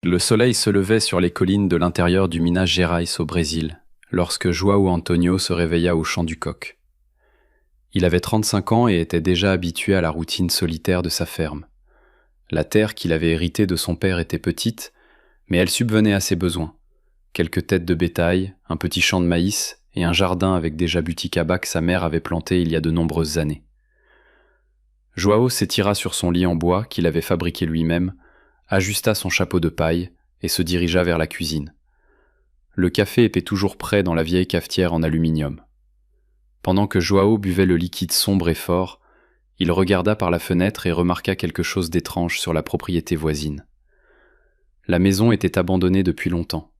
Le soleil se levait sur les collines de l'intérieur du Minas Gerais au Brésil, lorsque João Antonio se réveilla au chant du coq. Il avait 35 ans et était déjà habitué à la routine solitaire de sa ferme. La terre qu'il avait héritée de son père était petite, mais elle subvenait à ses besoins. Quelques têtes de bétail, un petit champ de maïs et un jardin avec des jabuticabas que sa mère avait plantés il y a de nombreuses années. João s'étira sur son lit en bois qu'il avait fabriqué lui-même, ajusta son chapeau de paille et se dirigea vers la cuisine. Le café était toujours prêt dans la vieille cafetière en aluminium. Pendant que João buvait le liquide sombre et fort, il regarda par la fenêtre et remarqua quelque chose d'étrange sur la propriété voisine. La maison était abandonnée depuis longtemps.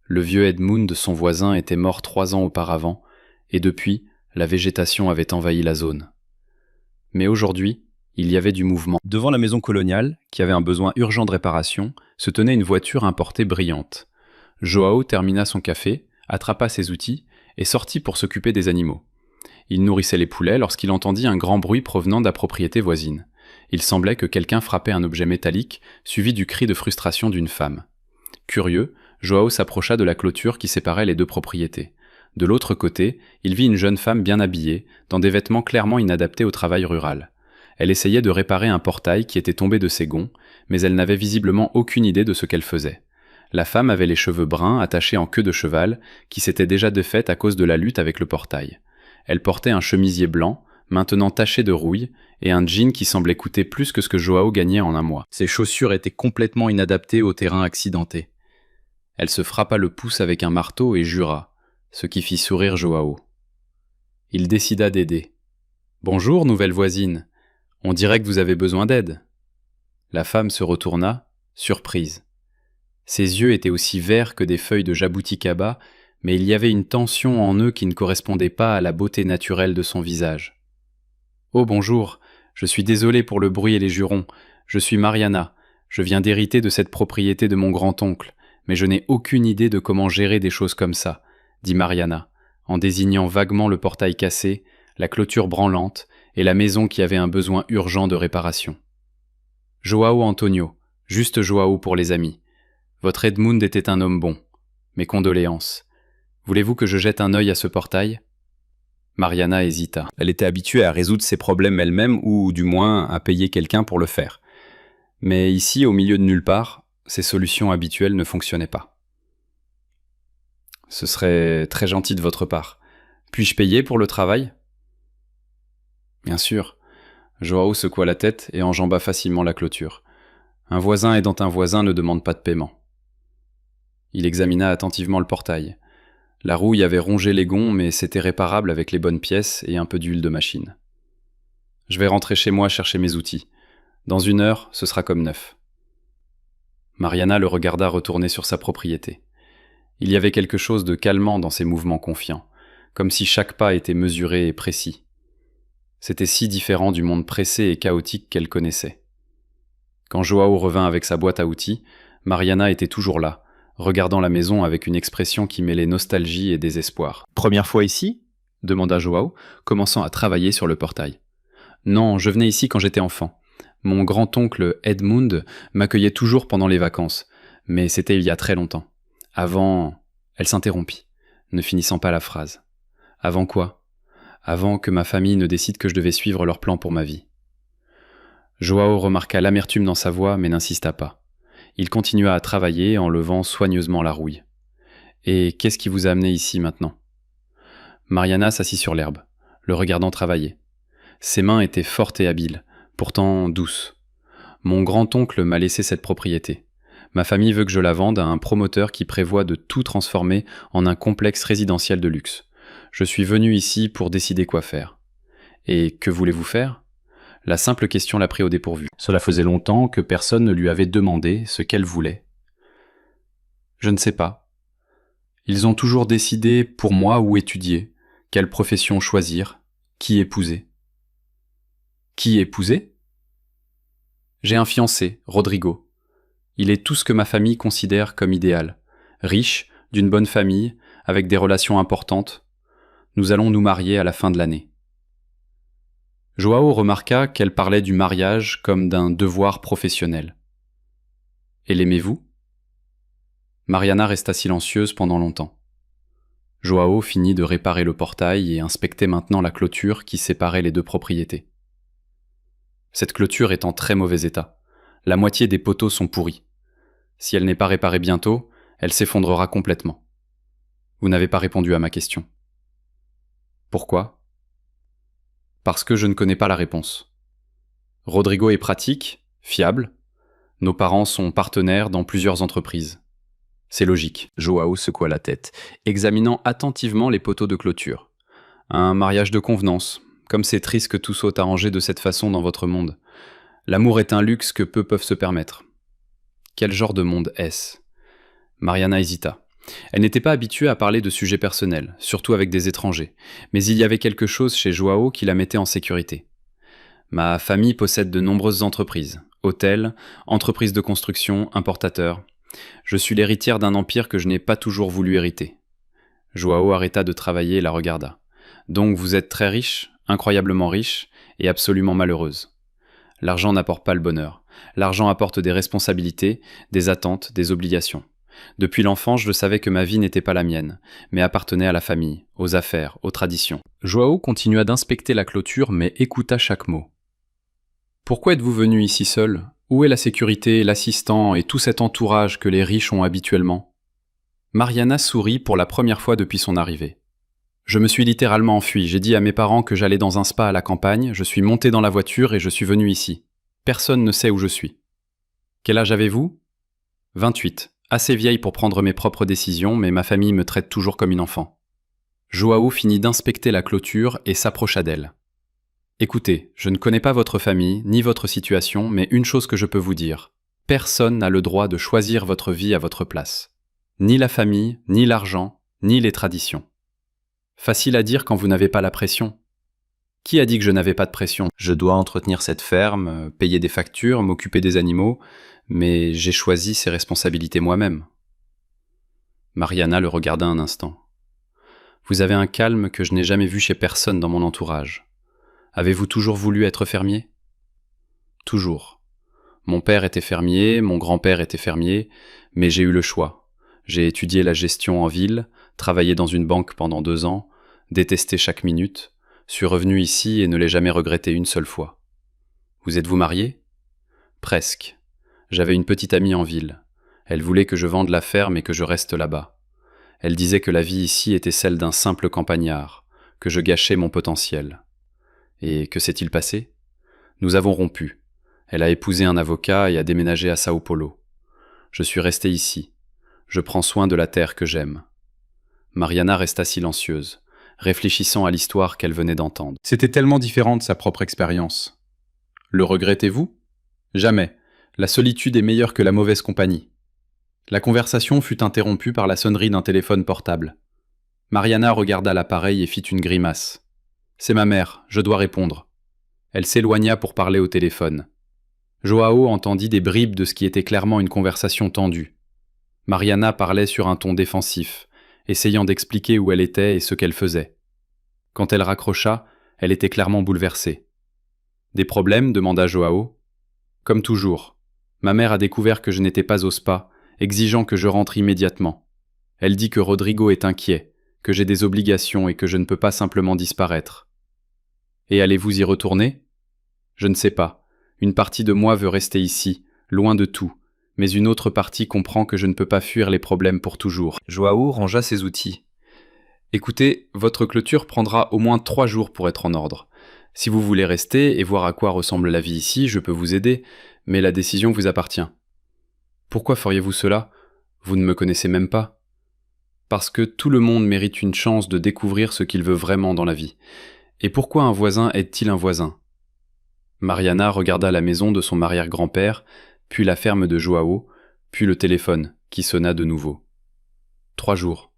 Le vieux Edmund, son voisin, était mort 3 ans auparavant, et depuis, la végétation avait envahi la zone. Mais aujourd'hui, il y avait du mouvement. Devant la maison coloniale, qui avait un besoin urgent de réparation, se tenait une voiture importée brillante. João termina son café, attrapa ses outils et sortit pour s'occuper des animaux. Il nourrissait les poulets lorsqu'il entendit un grand bruit provenant de la propriété voisine. Il semblait que quelqu'un frappait un objet métallique, suivi du cri de frustration d'une femme. Curieux, João s'approcha de la clôture qui séparait les deux propriétés. De l'autre côté, il vit une jeune femme bien habillée, dans des vêtements clairement inadaptés au travail rural. Elle essayait de réparer un portail qui était tombé de ses gonds, mais elle n'avait visiblement aucune idée de ce qu'elle faisait. La femme avait les cheveux bruns attachés en queue de cheval, qui s'était déjà défaite à cause de la lutte avec le portail. Elle portait un chemisier blanc, maintenant taché de rouille, et un jean qui semblait coûter plus que ce que João gagnait en un mois. Ses chaussures étaient complètement inadaptées au terrain accidenté. Elle se frappa le pouce avec un marteau et jura, ce qui fit sourire João. Il décida d'aider. « Bonjour, nouvelle voisine. On dirait que vous avez besoin d'aide. » La femme se retourna, surprise. Ses yeux étaient aussi verts que des feuilles de jabuticaba, mais il y avait une tension en eux qui ne correspondait pas à la beauté naturelle de son visage. « Oh bonjour, je suis désolé pour le bruit et les jurons. Je suis Mariana. Je viens d'hériter de cette propriété de mon grand-oncle, mais je n'ai aucune idée de comment gérer des choses comme ça, » dit Mariana, en désignant vaguement le portail cassé, la clôture branlante et la maison qui avait un besoin urgent de réparation. « João Antonio, juste João pour les amis. Votre Edmund était un homme bon. Mes condoléances. Voulez-vous que je jette un œil à ce portail ?» Mariana hésita. Elle était habituée à résoudre ses problèmes elle-même ou du moins à payer quelqu'un pour le faire. Mais ici, au milieu de nulle part, ses solutions habituelles ne fonctionnaient pas. « Ce serait très gentil de votre part. Puis-je payer pour le travail ?» « Bien sûr. » João secoua la tête et enjamba facilement la clôture. Un voisin aidant un voisin ne demande pas de paiement. Il examina attentivement le portail. La rouille avait rongé les gonds, mais c'était réparable avec les bonnes pièces et un peu d'huile de machine. « Je vais rentrer chez moi chercher mes outils. Dans 1 heure, ce sera comme neuf. » Mariana le regarda retourner sur sa propriété. Il y avait quelque chose de calmant dans ses mouvements confiants, comme si chaque pas était mesuré et précis. C'était si différent du monde pressé et chaotique qu'elle connaissait. Quand João revint avec sa boîte à outils, Mariana était toujours là, regardant la maison avec une expression qui mêlait nostalgie et désespoir. « Première fois ici ?» demanda João, commençant à travailler sur le portail. « Non, je venais ici quand j'étais enfant. Mon grand-oncle Edmund m'accueillait toujours pendant les vacances, mais c'était il y a très longtemps. Avant... » Elle s'interrompit, ne finissant pas la phrase. « Avant quoi ? Avant que ma famille ne décide que je devais suivre leur plan pour ma vie. » João remarqua l'amertume dans sa voix, mais n'insista pas. Il continua à travailler en levant soigneusement la rouille. « Et qu'est-ce qui vous a amené ici maintenant ?» Mariana s'assit sur l'herbe, le regardant travailler. Ses mains étaient fortes et habiles, pourtant douces. « Mon grand-oncle m'a laissé cette propriété. Ma famille veut que je la vende à un promoteur qui prévoit de tout transformer en un complexe résidentiel de luxe. Je suis venu ici pour décider quoi faire. Et que voulez-vous faire ? » La simple question l'a pris au dépourvu. Cela faisait longtemps que personne ne lui avait demandé ce qu'elle voulait. « Je ne sais pas. Ils ont toujours décidé pour moi où étudier, quelle profession choisir, qui épouser. » « Qui épouser ? » J'ai un fiancé, Rodrigo. Il est tout ce que ma famille considère comme idéal. Riche, d'une bonne famille, avec des relations importantes. Nous allons nous marier à la fin de l'année. João remarqua qu'elle parlait du mariage comme d'un devoir professionnel. « Et l'aimez-vous ? Mariana resta silencieuse pendant longtemps. Joao finit de réparer le portail et inspectait maintenant la clôture qui séparait les deux propriétés. Cette clôture est en très mauvais état. La moitié des poteaux sont pourris. Si elle n'est pas réparée bientôt, elle s'effondrera complètement. Vous n'avez pas répondu à ma question. Pourquoi ? Parce que je ne connais pas la réponse. Rodrigo est pratique, fiable. Nos parents sont partenaires dans plusieurs entreprises. C'est logique. Joao secoua la tête, examinant attentivement les poteaux de clôture. Un mariage de convenance, comme c'est triste que tout soit arrangé de cette façon dans votre monde. L'amour est un luxe que peu peuvent se permettre. Quel genre de monde est-ce ? Mariana hésita. Elle n'était pas habituée à parler de sujets personnels, surtout avec des étrangers, mais il y avait quelque chose chez Joao qui la mettait en sécurité. Ma famille possède de nombreuses entreprises, hôtels, entreprises de construction, importateurs. Je suis l'héritière d'un empire que je n'ai pas toujours voulu hériter. Joao arrêta de travailler et la regarda. Donc vous êtes très riche, incroyablement riche, et absolument malheureuse. L'argent n'apporte pas le bonheur. L'argent apporte des responsabilités, des attentes, des obligations. Depuis l'enfance, je savais que ma vie n'était pas la mienne, mais appartenait à la famille, aux affaires, aux traditions. Joao continua d'inspecter la clôture, mais écouta chaque mot. Pourquoi êtes-vous venu ici seul ? Où est la sécurité, l'assistant et tout cet entourage que les riches ont habituellement ? Mariana sourit pour la première fois depuis son arrivée. Je me suis littéralement enfui. J'ai dit à mes parents que j'allais dans un spa à la campagne, je suis monté dans la voiture et je suis venu ici. Personne ne sait où je suis. Quel âge avez-vous ? 28. Assez vieille pour prendre mes propres décisions, mais ma famille me traite toujours comme une enfant. Joao finit d'inspecter la clôture et s'approcha d'elle. Écoutez, je ne connais pas votre famille, ni votre situation, mais une chose que je peux vous dire. Personne n'a le droit de choisir votre vie à votre place. Ni la famille, ni l'argent, ni les traditions. Facile à dire quand vous n'avez pas la pression. Qui a dit que je n'avais pas de pression ? Je dois entretenir cette ferme, payer des factures, m'occuper des animaux, mais j'ai choisi ces responsabilités moi-même. Mariana le regarda un instant. Vous avez un calme que je n'ai jamais vu chez personne dans mon entourage. Avez-vous toujours voulu être fermier ? Toujours. Mon père était fermier, mon grand-père était fermier, mais j'ai eu le choix. J'ai étudié la gestion en ville, travaillé dans une banque pendant 2 ans, détesté chaque minute, suis revenu ici et ne l'ai jamais regretté une seule fois. Vous êtes-vous marié ? Presque. J'avais une petite amie en ville. Elle voulait que je vende la ferme et que je reste là-bas. Elle disait que la vie ici était celle d'un simple campagnard, que je gâchais mon potentiel. Et que s'est-il passé ? Nous avons rompu. Elle a épousé un avocat et a déménagé à Sao Paulo. Je suis resté ici. Je prends soin de la terre que j'aime. Mariana resta silencieuse, réfléchissant à l'histoire qu'elle venait d'entendre. C'était tellement différent de sa propre expérience. Le regrettez-vous ? Jamais. La solitude est meilleure que la mauvaise compagnie. La conversation fut interrompue par la sonnerie d'un téléphone portable. Mariana regarda l'appareil et fit une grimace. « C'est ma mère, je dois répondre. » Elle s'éloigna pour parler au téléphone. Joao entendit des bribes de ce qui était clairement une conversation tendue. Mariana parlait sur un ton défensif, essayant d'expliquer où elle était et ce qu'elle faisait. Quand elle raccrocha, elle était clairement bouleversée. « Des problèmes ? demanda Joao. « Comme toujours. Ma mère a découvert que je n'étais pas au spa, exigeant que je rentre immédiatement. Elle dit que Rodrigo est inquiet, que j'ai des obligations et que je ne peux pas simplement disparaître. Et allez-vous y retourner ? Je ne sais pas. Une partie de moi veut rester ici, loin de tout, mais une autre partie comprend que je ne peux pas fuir les problèmes pour toujours. » Joao rangea ses outils. « Écoutez, votre clôture prendra au moins 3 jours pour être en ordre. Si vous voulez rester et voir à quoi ressemble la vie ici, je peux vous aider, mais la décision vous appartient. » Pourquoi feriez-vous cela ? Vous ne me connaissez même pas. Parce que tout le monde mérite une chance de découvrir ce qu'il veut vraiment dans la vie. Et pourquoi un voisin aide-t-il un voisin ? Mariana regarda la maison de son arrière-grand-père, puis la ferme de Joao, puis le téléphone, qui sonna de nouveau. 3 jours.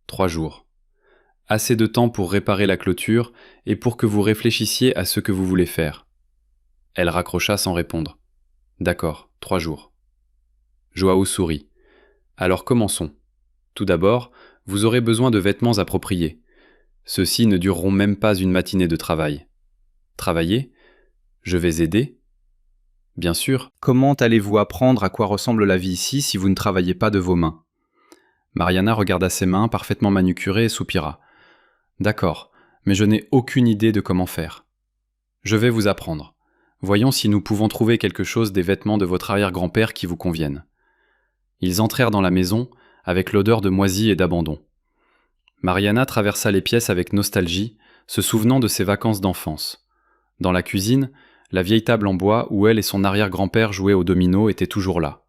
3 jours. Assez de temps pour réparer la clôture et pour que vous réfléchissiez à ce que vous voulez faire. Elle raccrocha sans répondre. D'accord, 3 jours. Joao sourit. Alors commençons. Tout d'abord, vous aurez besoin de vêtements appropriés. Ceux-ci ne dureront même pas une matinée de travail. Travailler ? Je vais aider ? Bien sûr, comment allez-vous apprendre à quoi ressemble la vie ici si vous ne travaillez pas de vos mains? Mariana regarda ses mains parfaitement manucurées et soupira. D'accord, mais je n'ai aucune idée de comment faire. Je vais vous apprendre. Voyons si nous pouvons trouver quelque chose des vêtements de votre arrière-grand-père qui vous conviennent. Ils entrèrent dans la maison, avec l'odeur de moisi et d'abandon. Mariana traversa les pièces avec nostalgie, se souvenant de ses vacances d'enfance. Dans la cuisine, la vieille table en bois où elle et son arrière-grand-père jouaient au domino était toujours là.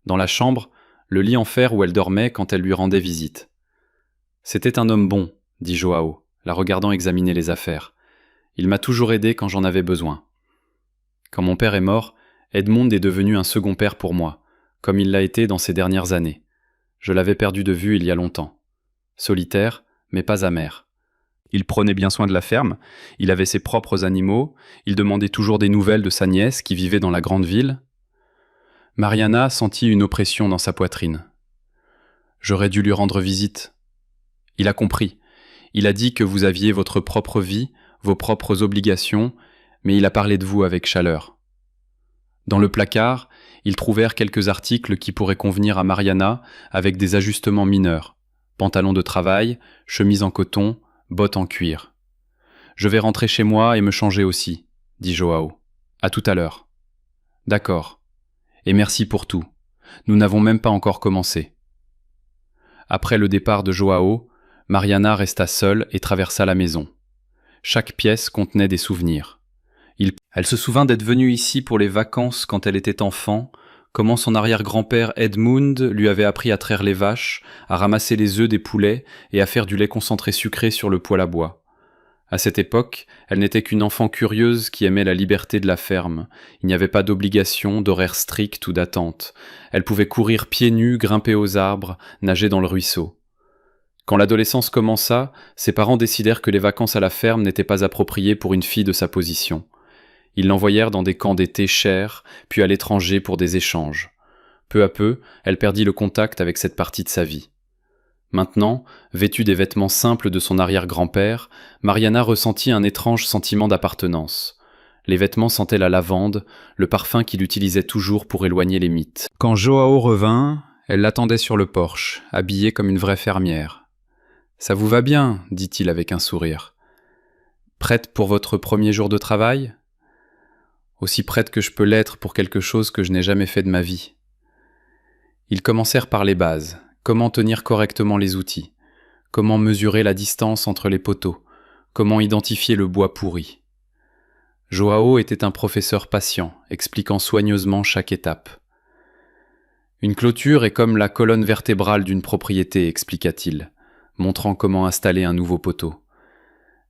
Dans la chambre, le lit en fer où elle dormait quand elle lui rendait visite. C'était un homme bon, dit Joao, la regardant examiner les affaires. Il m'a toujours aidé quand j'en avais besoin. Quand mon père est mort, Edmond est devenu un second père pour moi, comme il l'a été dans ces dernières années. Je l'avais perdu de vue il y a longtemps. Solitaire, mais pas amer. Il prenait bien soin de la ferme, il avait ses propres animaux, il demandait toujours des nouvelles de sa nièce qui vivait dans la grande ville. Mariana sentit une oppression dans sa poitrine. J'aurais dû lui rendre visite. Il a compris. Il a dit que vous aviez votre propre vie, vos propres obligations, mais il a parlé de vous avec chaleur. Dans le placard, ils trouvèrent quelques articles qui pourraient convenir à Mariana avec des ajustements mineurs. Pantalon de travail, chemise en coton, bottes en cuir. « Je vais rentrer chez moi et me changer aussi, » dit Joao. « À tout à l'heure. »« D'accord. Et merci pour tout. Nous n'avons même pas encore commencé. » Après le départ de Joao, Mariana resta seule et traversa la maison. Chaque pièce contenait des souvenirs. Elle se souvint d'être venue ici pour les vacances quand elle était enfant, comment son arrière-grand-père Edmund lui avait appris à traire les vaches, à ramasser les œufs des poulets et à faire du lait concentré sucré sur le poêle à bois. À cette époque, elle n'était qu'une enfant curieuse qui aimait la liberté de la ferme. Il n'y avait pas d'obligation, d'horaire strict ou d'attente. Elle pouvait courir pieds nus, grimper aux arbres, nager dans le ruisseau. Quand l'adolescence commença, ses parents décidèrent que les vacances à la ferme n'étaient pas appropriées pour une fille de sa position. Ils l'envoyèrent dans des camps d'été chers, puis à l'étranger pour des échanges. Peu à peu, elle perdit le contact avec cette partie de sa vie. Maintenant, vêtue des vêtements simples de son arrière-grand-père, Mariana ressentit un étrange sentiment d'appartenance. Les vêtements sentaient la lavande, le parfum qu'il utilisait toujours pour éloigner les mites. Quand Joao revint, elle l'attendait sur le porche, habillée comme une vraie fermière. « Ça vous va bien ?» dit-il avec un sourire. « Prête pour votre premier jour de travail ?» Aussi prête que je peux l'être pour quelque chose que je n'ai jamais fait de ma vie. Ils commencèrent par les bases. Comment tenir correctement les outils? Comment mesurer la distance entre les poteaux? Comment identifier le bois pourri? Joao était un professeur patient, expliquant soigneusement chaque étape. Une clôture est comme la colonne vertébrale d'une propriété, expliqua-t-il, montrant comment installer un nouveau poteau.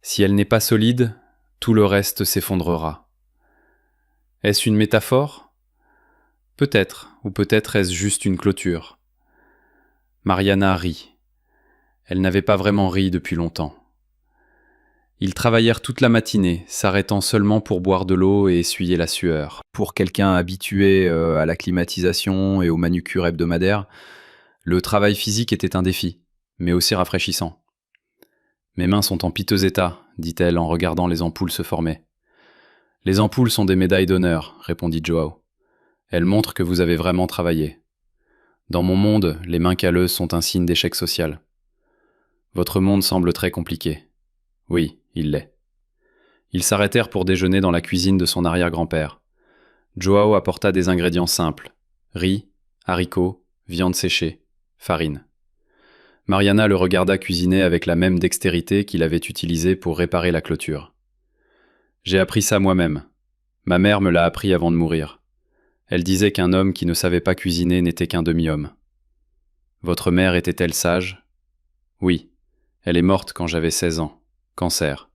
Si elle n'est pas solide, tout le reste s'effondrera. Est-ce une métaphore? Peut-être, ou peut-être est-ce juste une clôture. Mariana rit. Elle n'avait pas vraiment ri depuis longtemps. Ils travaillèrent toute la matinée, s'arrêtant seulement pour boire de l'eau et essuyer la sueur. Pour quelqu'un habitué à la climatisation et aux manucures hebdomadaires, le travail physique était un défi, mais aussi rafraîchissant. « Mes mains sont en piteux état, » dit-elle en regardant les ampoules se former. « Les ampoules sont des médailles d'honneur, » répondit Joao. « Elles montrent que vous avez vraiment travaillé. Dans mon monde, les mains calleuses sont un signe d'échec social. Votre monde semble très compliqué. » Oui, il l'est. Ils s'arrêtèrent pour déjeuner dans la cuisine de son arrière-grand-père. Joao apporta des ingrédients simples. Riz, haricots, viande séchée, farine. Mariana le regarda cuisiner avec la même dextérité qu'il avait utilisée pour réparer la clôture. « J'ai appris ça moi-même. Ma mère me l'a appris avant de mourir. Elle disait qu'un homme qui ne savait pas cuisiner n'était qu'un demi-homme. Votre mère était-elle sage? Oui. Elle est morte quand j'avais 16 ans. Cancer.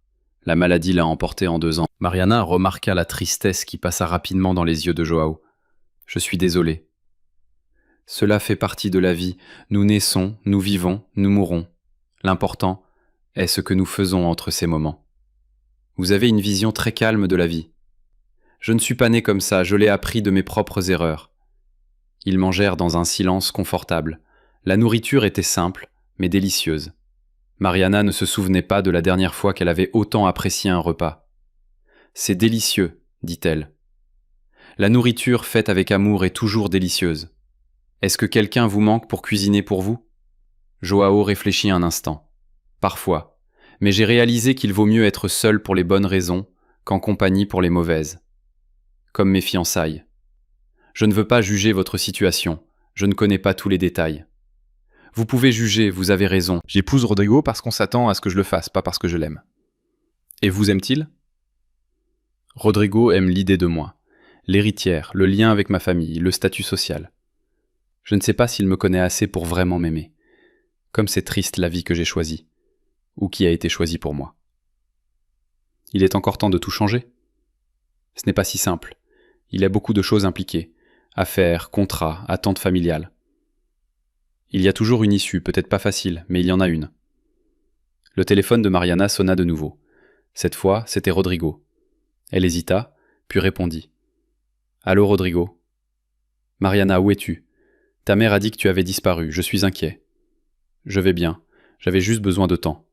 La maladie l'a emportée en 2 ans. Mariana remarqua la tristesse qui passa rapidement dans les yeux de Joao. Je suis désolé. Cela fait partie de la vie. Nous naissons, nous vivons, nous mourrons. L'important est ce que nous faisons entre ces moments. Vous avez une vision très calme de la vie. Je ne suis pas né comme ça, je l'ai appris de mes propres erreurs. Ils mangèrent dans un silence confortable. La nourriture était simple, mais délicieuse. Mariana ne se souvenait pas de la dernière fois qu'elle avait autant apprécié un repas. « C'est délicieux, dit-elle. La nourriture faite avec amour est toujours délicieuse. Est-ce que quelqu'un vous manque pour cuisiner pour vous? Joao réfléchit un instant. Parfois, mais j'ai réalisé qu'il vaut mieux être seul pour les bonnes raisons qu'en compagnie pour les mauvaises. Comme mes fiançailles. Je ne veux pas juger votre situation, je ne connais pas tous les détails. Vous pouvez juger, vous avez raison. J'épouse Rodrigo parce qu'on s'attend à ce que je le fasse, pas parce que je l'aime. Et vous aime-t-il? Rodrigo aime l'idée de moi, l'héritière, le lien avec ma famille, le statut social. Je ne sais pas s'il me connaît assez pour vraiment m'aimer. Comme c'est triste la vie que j'ai choisie, ou qui a été choisie pour moi. Il est encore temps de tout changer. Ce n'est pas si simple. Il y a beaucoup de choses impliquées. Affaires, contrats, attentes familiales. Il y a toujours une issue, peut-être pas facile, mais il y en a une. Le téléphone de Mariana sonna de nouveau. Cette fois, c'était Rodrigo. Elle hésita, puis répondit. « Allô, Rodrigo. Mariana, où es-tu? Ta mère a dit que tu avais disparu, je suis inquiet. Je vais bien, j'avais juste besoin de temps.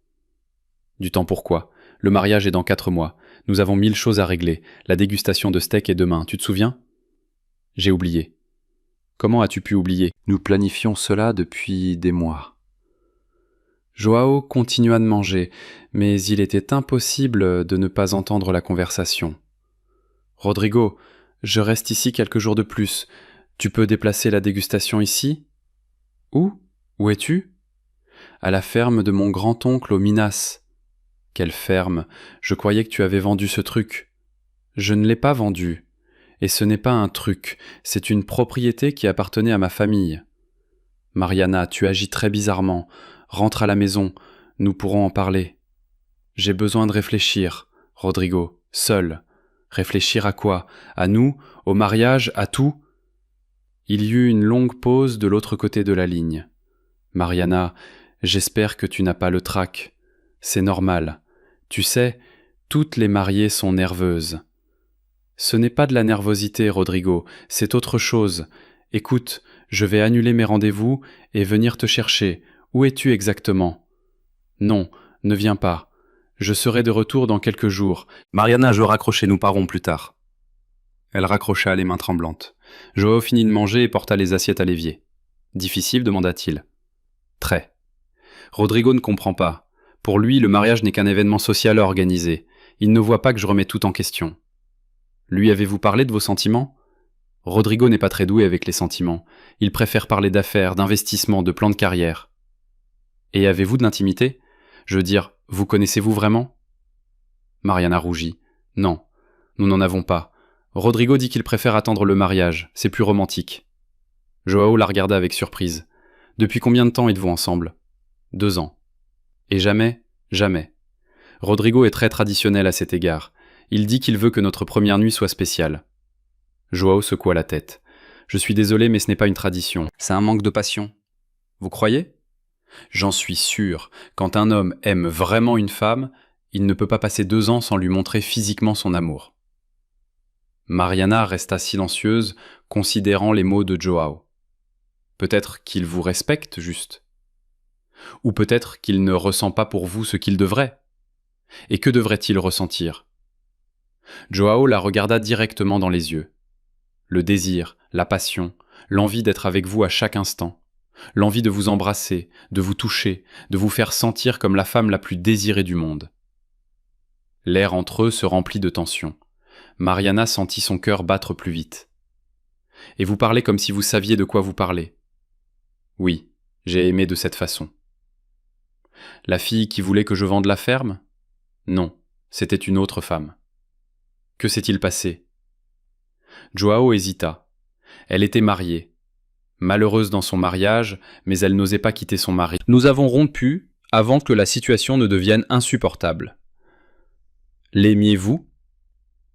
Du temps pourquoi? Le mariage est dans 4 mois. Nous avons 1000 choses à régler. La dégustation de steak est demain, tu te souviens? J'ai oublié. Comment as-tu pu oublier? Nous planifions cela depuis des mois. Joao continua de manger, mais il était impossible de ne pas entendre la conversation. Rodrigo, je reste ici quelques jours de plus. Tu peux déplacer la dégustation ici? Où? Où es-tu? À la ferme de mon grand-oncle au Minas. Quelle ferme? Je croyais que tu avais vendu ce truc. Je ne l'ai pas vendu. Et ce n'est pas un truc, c'est une propriété qui appartenait à ma famille. Mariana, tu agis très bizarrement. Rentre à la maison, nous pourrons en parler. J'ai besoin de réfléchir, Rodrigo, seul. Réfléchir à quoi? À nous? Au mariage? À tout? Il y eut une longue pause de l'autre côté de la ligne. Mariana, j'espère que tu n'as pas le trac. C'est normal. Tu sais, toutes les mariées sont nerveuses. Ce n'est pas de la nervosité, Rodrigo, c'est autre chose. Écoute, je vais annuler mes rendez-vous et venir te chercher. Où es-tu exactement? Non, ne viens pas. Je serai de retour dans quelques jours. Mariana, je raccroche et nous parlons plus tard. Elle raccrocha les mains tremblantes. Joao finit de manger et porta les assiettes à l'évier. Difficile, demanda-t-il. Très. Rodrigo ne comprend pas. Pour lui, le mariage n'est qu'un événement social à organiser. Il ne voit pas que je remets tout en question. Lui avez-vous parlé de vos sentiments? Rodrigo n'est pas très doué avec les sentiments. Il préfère parler d'affaires, d'investissement, de plans de carrière. Et avez-vous de l'intimité? Je veux dire, vous connaissez-vous vraiment? Mariana rougit. Non, nous n'en avons pas. Rodrigo dit qu'il préfère attendre le mariage, c'est plus romantique. Joao la regarda avec surprise. Depuis combien de temps êtes-vous ensemble? 2 ans. Et jamais, jamais. Rodrigo est très traditionnel à cet égard. Il dit qu'il veut que notre première nuit soit spéciale. Joao secoua la tête. Je suis désolé, mais ce n'est pas une tradition. C'est un manque de passion. Vous croyez? J'en suis sûr. Quand un homme aime vraiment une femme, il ne peut pas passer 2 ans sans lui montrer physiquement son amour. Mariana resta silencieuse, considérant les mots de Joao. Peut-être qu'il vous respecte, juste. Ou peut-être qu'il ne ressent pas pour vous ce qu'il devrait. Et que devrait-il ressentir? Joao la regarda directement dans les yeux. Le désir, la passion, l'envie d'être avec vous à chaque instant, l'envie de vous embrasser, de vous toucher, de vous faire sentir comme la femme la plus désirée du monde. L'air entre eux se remplit de tension. Mariana sentit son cœur battre plus vite. « Et vous parlez comme si vous saviez de quoi vous parlez. » « Oui, j'ai aimé de cette façon. » « La fille qui voulait que je vende la ferme? Non, c'était une autre femme. » Que s'est-il passé? Joao hésita. Elle était mariée. Malheureuse dans son mariage, mais elle n'osait pas quitter son mari. Nous avons rompu avant que la situation ne devienne insupportable. L'aimiez-vous?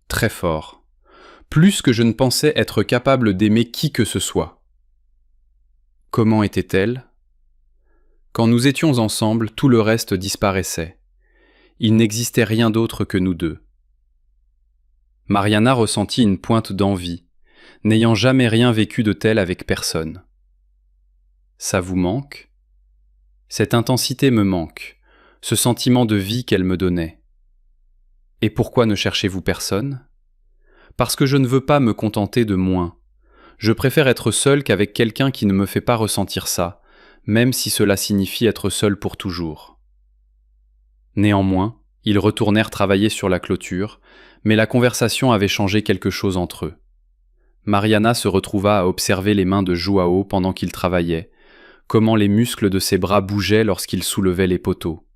Très fort. Plus que je ne pensais être capable d'aimer qui que ce soit. Comment était-elle? Quand nous étions ensemble, tout le reste disparaissait. Il n'existait rien d'autre que nous deux. Mariana ressentit une pointe d'envie, n'ayant jamais rien vécu de tel avec personne. Ça vous manque? Cette intensité me manque, ce sentiment de vie qu'elle me donnait. Et pourquoi ne cherchez-vous personne? Parce que je ne veux pas me contenter de moins. Je préfère être seul qu'avec quelqu'un qui ne me fait pas ressentir ça, même si cela signifie être seul pour toujours. » Néanmoins, ils retournèrent travailler sur la clôture, mais la conversation avait changé quelque chose entre eux. Mariana se retrouva à observer les mains de Joao pendant qu'il travaillait, comment les muscles de ses bras bougeaient lorsqu'il soulevait les poteaux.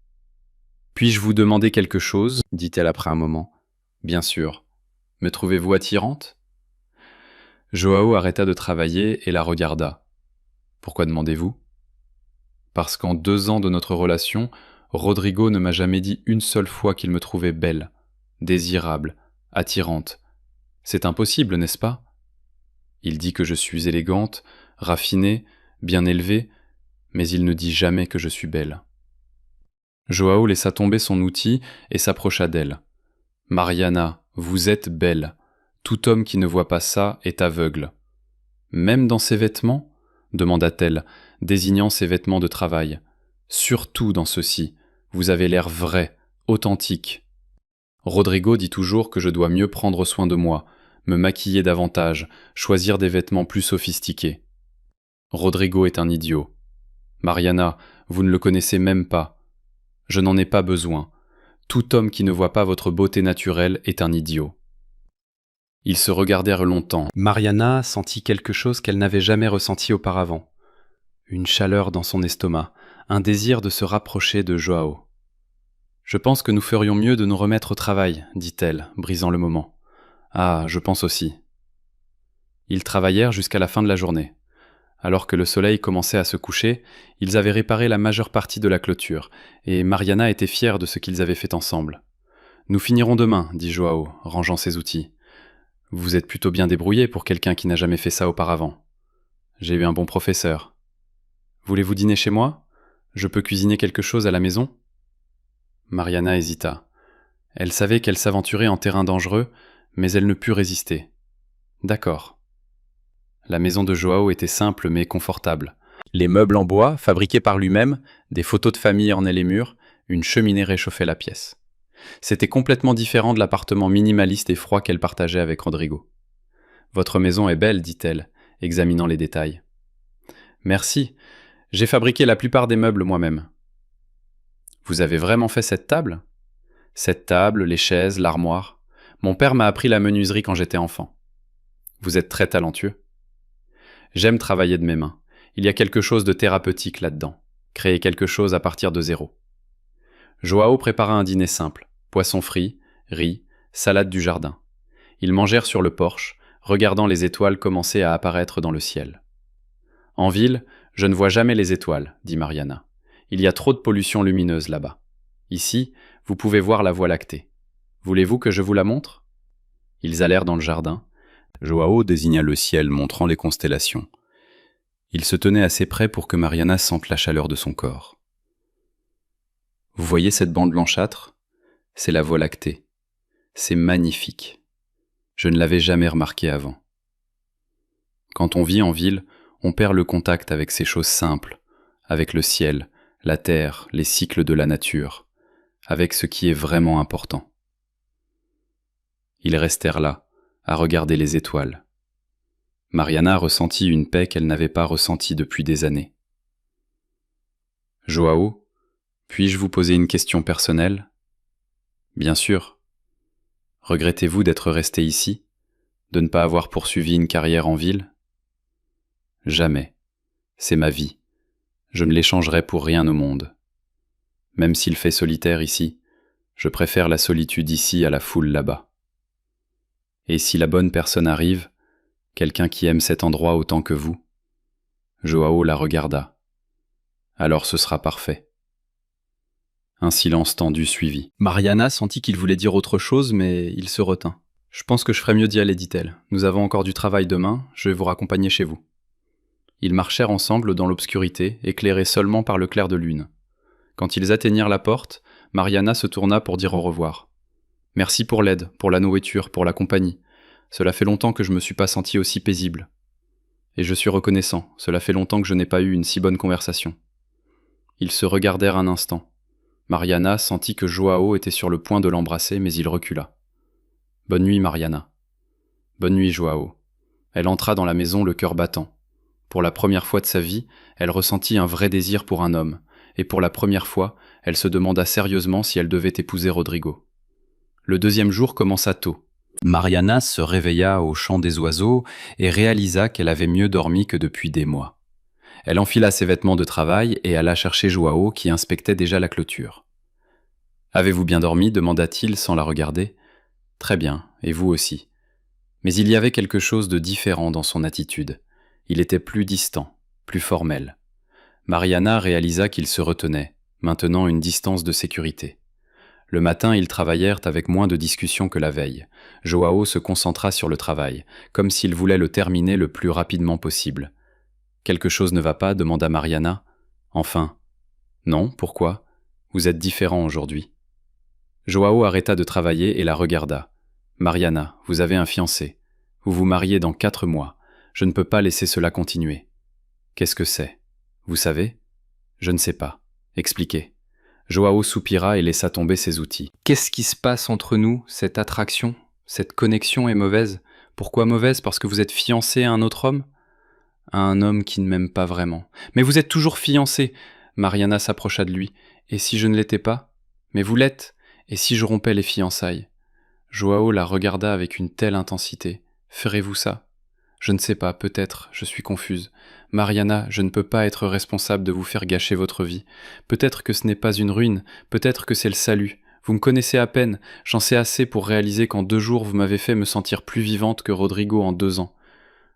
« Puis-je vous demander quelque chose ?» dit-elle après un moment. « Bien sûr. Me trouvez-vous attirante ?» Joao arrêta de travailler et la regarda. « Pourquoi demandez-vous ?»« Parce qu'en 2 ans de notre relation, Rodrigo ne m'a jamais dit une seule fois qu'il me trouvait belle, désirable, attirante. C'est impossible, n'est-ce pas ? Il dit que je suis élégante, raffinée, bien élevée, mais il ne dit jamais que je suis belle. » Joao laissa tomber son outil et s'approcha d'elle. « Mariana, vous êtes belle. Tout homme qui ne voit pas ça est aveugle. »« Même dans ses vêtements ?» demanda-t-elle, désignant ses vêtements de travail. « Surtout dans ceux-ci. Vous avez l'air vrai, authentique. » Rodrigo dit toujours que je dois mieux prendre soin de moi, me maquiller davantage, choisir des vêtements plus sophistiqués. Rodrigo est un idiot. Mariana, vous ne le connaissez même pas. Je n'en ai pas besoin. Tout homme qui ne voit pas votre beauté naturelle est un idiot. Ils se regardèrent longtemps. Mariana sentit quelque chose qu'elle n'avait jamais ressenti auparavant. Une chaleur dans son estomac, un désir de se rapprocher de Joao. « Je pense que nous ferions mieux de nous remettre au travail, » dit-elle, brisant le moment. « Ah, je pense aussi. » Ils travaillèrent jusqu'à la fin de la journée. Alors que le soleil commençait à se coucher, ils avaient réparé la majeure partie de la clôture, et Mariana était fière de ce qu'ils avaient fait ensemble. « Nous finirons demain, » dit Joao, rangeant ses outils. « Vous êtes plutôt bien débrouillé pour quelqu'un qui n'a jamais fait ça auparavant. J'ai eu un bon professeur. Voulez-vous dîner chez moi ? Je peux cuisiner quelque chose à la maison ?» Mariana hésita. Elle savait qu'elle s'aventurait en terrain dangereux, mais elle ne put résister. « D'accord. » La maison de Joao était simple mais confortable. Les meubles en bois, fabriqués par lui-même, des photos de famille ornaient les murs, une cheminée réchauffait la pièce. C'était complètement différent de l'appartement minimaliste et froid qu'elle partageait avec Rodrigo. « Votre maison est belle, dit-elle, examinant les détails. « Merci. J'ai fabriqué la plupart des meubles moi-même. »« Vous avez vraiment fait cette table ? » ?»« Cette table, les chaises, l'armoire. Mon père m'a appris la menuiserie quand j'étais enfant. »« Vous êtes très talentueux. » « J'aime travailler de mes mains. Il y a quelque chose de thérapeutique là-dedans. Créer quelque chose à partir de zéro. » Joao prépara un dîner simple. Poisson frit, riz, salade du jardin. Ils mangèrent sur le porche, regardant les étoiles commencer à apparaître dans le ciel. « En ville, je ne vois jamais les étoiles, » dit Mariana. « Il y a trop de pollution lumineuse là-bas. Ici, vous pouvez voir la Voie lactée. Voulez-vous que je vous la montre ?» Ils allèrent dans le jardin. Joao désigna le ciel, montrant les constellations. Il se tenait assez près pour que Mariana sente la chaleur de son corps. « Vous voyez cette bande blanchâtre ? C'est la Voie lactée. C'est magnifique. Je ne l'avais jamais remarqué avant. Quand on vit en ville, on perd le contact avec ces choses simples, avec le ciel, la terre, les cycles de la nature, avec ce qui est vraiment important. » Ils restèrent là, à regarder les étoiles. Mariana ressentit une paix qu'elle n'avait pas ressentie depuis des années. « Joao, puis-je vous poser une question personnelle ? » ?»« Bien sûr. Regrettez-vous d'être resté ici, de ne pas avoir poursuivi une carrière en ville ? » ?»« Jamais. C'est ma vie. Je ne l'échangerai pour rien au monde. Même s'il fait solitaire ici, je préfère la solitude ici à la foule là-bas. Et si la bonne personne arrive, quelqu'un qui aime cet endroit autant que vous ?» Joao la regarda. « Alors ce sera parfait. » Un silence tendu suivit. Mariana sentit qu'il voulait dire autre chose, mais il se retint. « Je pense que je ferais mieux d'y aller, dit-elle. Nous avons encore du travail demain, je vais vous raccompagner chez vous. » Ils marchèrent ensemble dans l'obscurité, éclairés seulement par le clair de lune. Quand ils atteignirent la porte, Mariana se tourna pour dire au revoir. « Merci pour l'aide, pour la nourriture, pour la compagnie. Cela fait longtemps que je me suis pas senti aussi paisible. Et je suis reconnaissant, cela fait longtemps que je n'ai pas eu une si bonne conversation. » Ils se regardèrent un instant. Mariana sentit que Joao était sur le point de l'embrasser, mais il recula. « Bonne nuit, Mariana. » Bonne nuit, Joao. Elle entra dans la maison le cœur battant. Pour la première fois de sa vie, elle ressentit un vrai désir pour un homme, et pour la première fois, elle se demanda sérieusement si elle devait épouser Rodrigo. Le deuxième jour commença tôt. Mariana se réveilla au chant des oiseaux et réalisa qu'elle avait mieux dormi que depuis des mois. Elle enfila ses vêtements de travail et alla chercher Joao qui inspectait déjà la clôture. « Avez-vous bien dormi ?» demanda-t-il sans la regarder. « Très bien, et vous aussi. » Mais il y avait quelque chose de différent dans son attitude. Il était plus distant, plus formel. Mariana réalisa qu'il se retenait, maintenant une distance de sécurité. Le matin, ils travaillèrent avec moins de discussions que la veille. Joao se concentra sur le travail, comme s'il voulait le terminer le plus rapidement possible. « Quelque chose ne va pas ?» demanda Mariana. « Enfin. »« Non, pourquoi ? Vous êtes différent aujourd'hui. » Joao arrêta de travailler et la regarda. « Mariana, vous avez un fiancé. Vous vous mariez dans 4 mois. Je ne peux pas laisser cela continuer. »« Qu'est-ce que c'est ? Vous savez ? » ?»« Je ne sais pas. Expliquez. » Joao soupira et laissa tomber ses outils. « Qu'est-ce qui se passe entre nous, cette attraction, cette connexion est mauvaise ? Pourquoi mauvaise ? Parce que vous êtes fiancé à un autre homme ? À un homme qui ne m'aime pas vraiment. Mais vous êtes toujours fiancé !» Mariana s'approcha de lui. « Et si je ne l'étais pas ? Mais vous l'êtes. Et si je rompais les fiançailles ?» Joao la regarda avec une telle intensité. « Ferez-vous ça ? Je ne sais pas, peut-être, je suis confuse. Mariana, je ne peux pas être responsable de vous faire gâcher votre vie. Peut-être que ce n'est pas une ruine, peut-être que c'est le salut. Vous me connaissez à peine, j'en sais assez pour réaliser qu'en 2 jours vous m'avez fait me sentir plus vivante que Rodrigo en 2 ans. »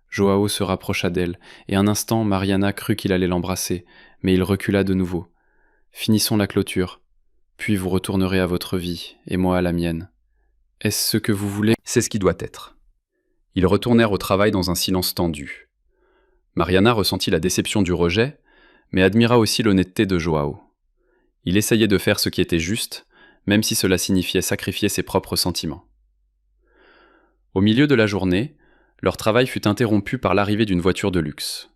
Joao se rapprocha d'elle, et un instant Mariana crut qu'il allait l'embrasser, mais il recula de nouveau. « Finissons la clôture, puis vous retournerez à votre vie, et moi à la mienne. Est-ce ce que vous voulez ? C'est ce qui doit être. » Ils retournèrent au travail dans un silence tendu. Mariana ressentit la déception du rejet, mais admira aussi l'honnêteté de Joao. Il essayait de faire ce qui était juste, même si cela signifiait sacrifier ses propres sentiments. Au milieu de la journée, leur travail fut interrompu par l'arrivée d'une voiture de luxe.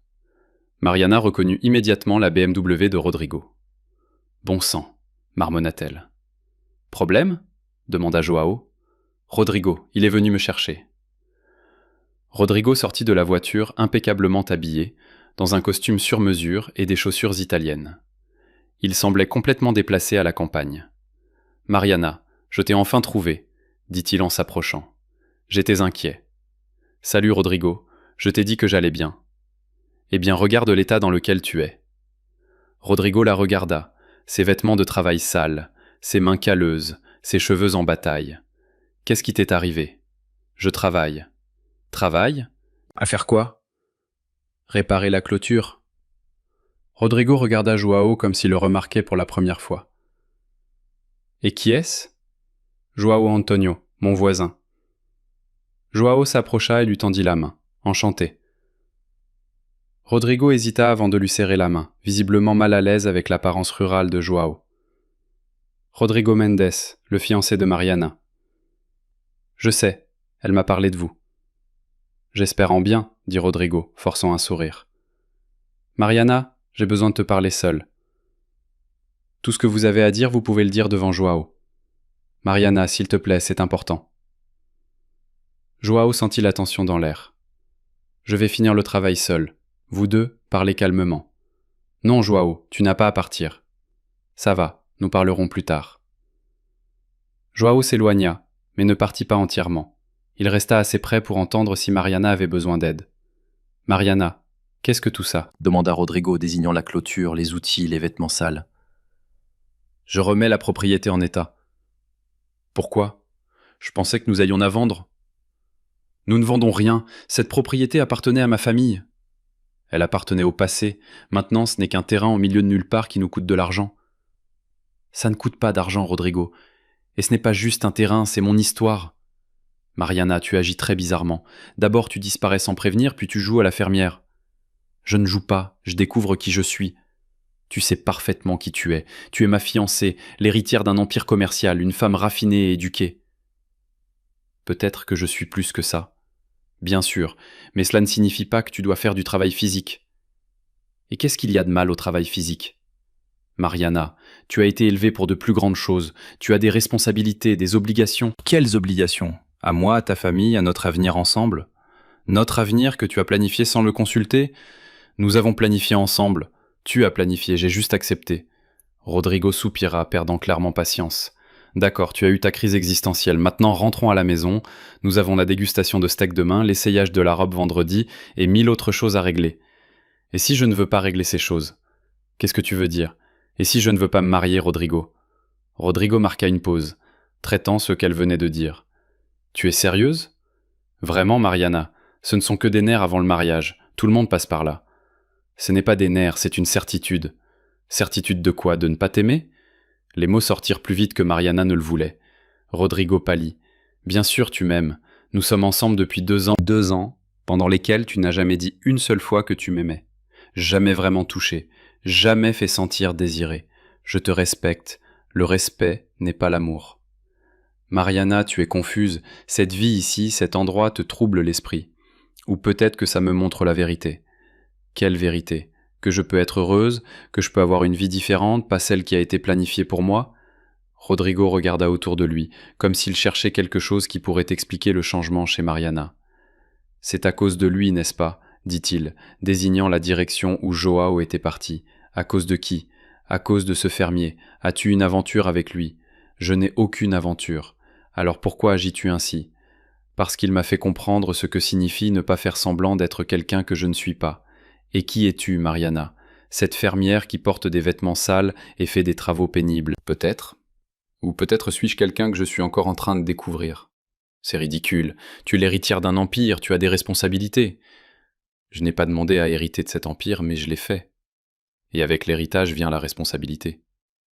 Mariana reconnut immédiatement la BMW de Rodrigo. « Bon sang !» marmonna-t-elle. « Problème ?» demanda Joao. « Rodrigo, il est venu me chercher. » Rodrigo sortit de la voiture impeccablement habillé, dans un costume sur mesure et des chaussures italiennes. Il semblait complètement déplacé à la campagne. « Mariana, je t'ai enfin trouvé, » dit-il en s'approchant. « J'étais inquiet. »« Salut Rodrigo, je t'ai dit que j'allais bien. »« Eh bien regarde l'état dans lequel tu es. » Rodrigo la regarda, ses vêtements de travail sales, ses mains calleuses, ses cheveux en bataille. « Qu'est-ce qui t'est arrivé ? » ?»« Je travaille. »« Travaille ? À faire quoi ? » ?»« Réparer la clôture. » Rodrigo regarda Joao comme s'il le remarquait pour la première fois. « Et qui est-ce ? » ?»« Joao Antonio, mon voisin. » Joao s'approcha et lui tendit la main. « Enchanté. » Rodrigo hésita avant de lui serrer la main, visiblement mal à l'aise avec l'apparence rurale de Joao. « Rodrigo Mendes, le fiancé de Mariana. »« Je sais, elle m'a parlé de vous. »« J'espère en bien, » dit Rodrigo, forçant un sourire. « Mariana, j'ai besoin de te parler seul. Tout ce que vous avez à dire, vous pouvez le dire devant Joao. Mariana, s'il te plaît, c'est important. » Joao sentit la tension dans l'air. « Je vais finir le travail seul. Vous deux, parlez calmement. »« Non, Joao, tu n'as pas à partir. »« Ça va, nous parlerons plus tard. » Joao s'éloigna, mais ne partit pas entièrement. Il resta assez près pour entendre si Mariana avait besoin d'aide. « Mariana, qu'est-ce que tout ça ?» demanda Rodrigo, désignant la clôture, les outils, les vêtements sales. « Je remets la propriété en état. »« Pourquoi ? Je pensais que nous allions la vendre. »« Nous ne vendons rien, cette propriété appartenait à ma famille. » Elle appartenait au passé, maintenant ce n'est qu'un terrain au milieu de nulle part qui nous coûte de l'argent. « Ça ne coûte pas d'argent, Rodrigo. Et ce n'est pas juste un terrain, c'est mon histoire. » Mariana, tu agis très bizarrement. D'abord tu disparais sans prévenir, puis tu joues à la fermière. Je ne joue pas, je découvre qui je suis. Tu sais parfaitement qui tu es. Tu es ma fiancée, l'héritière d'un empire commercial, une femme raffinée et éduquée. Peut-être que je suis plus que ça. Bien sûr, mais cela ne signifie pas que tu dois faire du travail physique. Et qu'est-ce qu'il y a de mal au travail physique ? Mariana, tu as été élevée pour de plus grandes choses. Tu as des responsabilités, des obligations. Quelles obligations ? À moi, à ta famille, à notre avenir ensemble. Notre avenir que tu as planifié sans le consulter? Nous avons planifié ensemble. Tu as planifié, j'ai juste accepté. Rodrigo soupira, perdant clairement patience. D'accord, tu as eu ta crise existentielle. Maintenant, rentrons à la maison. Nous avons la dégustation de steak demain, l'essayage de la robe vendredi et 1000 autres choses à régler. Et si je ne veux pas régler ces choses? Qu'est-ce que tu veux dire? Et si je ne veux pas me marier, Rodrigo? Rodrigo marqua une pause, traitant ce qu'elle venait de dire. Tu es sérieuse? Vraiment, Mariana, ce ne sont que des nerfs avant le mariage. Tout le monde passe par là. Ce n'est pas des nerfs, c'est une certitude. Certitude de quoi? De ne pas t'aimer? Les mots sortirent plus vite que Mariana ne le voulait. Rodrigo pâlit. Bien sûr, tu m'aimes. Nous sommes ensemble depuis 2 ans. 2 ans, pendant lesquels tu n'as jamais dit une seule fois que tu m'aimais. Jamais vraiment touché. Jamais fait sentir désiré. Je te respecte. Le respect n'est pas l'amour. Mariana, tu es confuse. Cette vie ici, cet endroit te trouble l'esprit. Ou peut-être que ça me montre la vérité. Quelle vérité? Que je peux être heureuse, que je peux avoir une vie différente, pas celle qui a été planifiée pour moi? Rodrigo regarda autour de lui, comme s'il cherchait quelque chose qui pourrait expliquer le changement chez Mariana. C'est à cause de lui, n'est-ce pas? Dit-il, désignant la direction où Joao était parti. À cause de qui? À cause de ce fermier. As-tu une aventure avec lui? Je n'ai aucune aventure. Alors pourquoi agis-tu ainsi? Parce qu'il m'a fait comprendre ce que signifie ne pas faire semblant d'être quelqu'un que je ne suis pas. Et qui es-tu, Mariana? Cette fermière qui porte des vêtements sales et fait des travaux pénibles, peut-être? Ou peut-être suis-je quelqu'un que je suis encore en train de découvrir? C'est ridicule. Tu es l'héritière d'un empire, tu as des responsabilités. Je n'ai pas demandé à hériter de cet empire, mais je l'ai fait. Et avec l'héritage vient la responsabilité.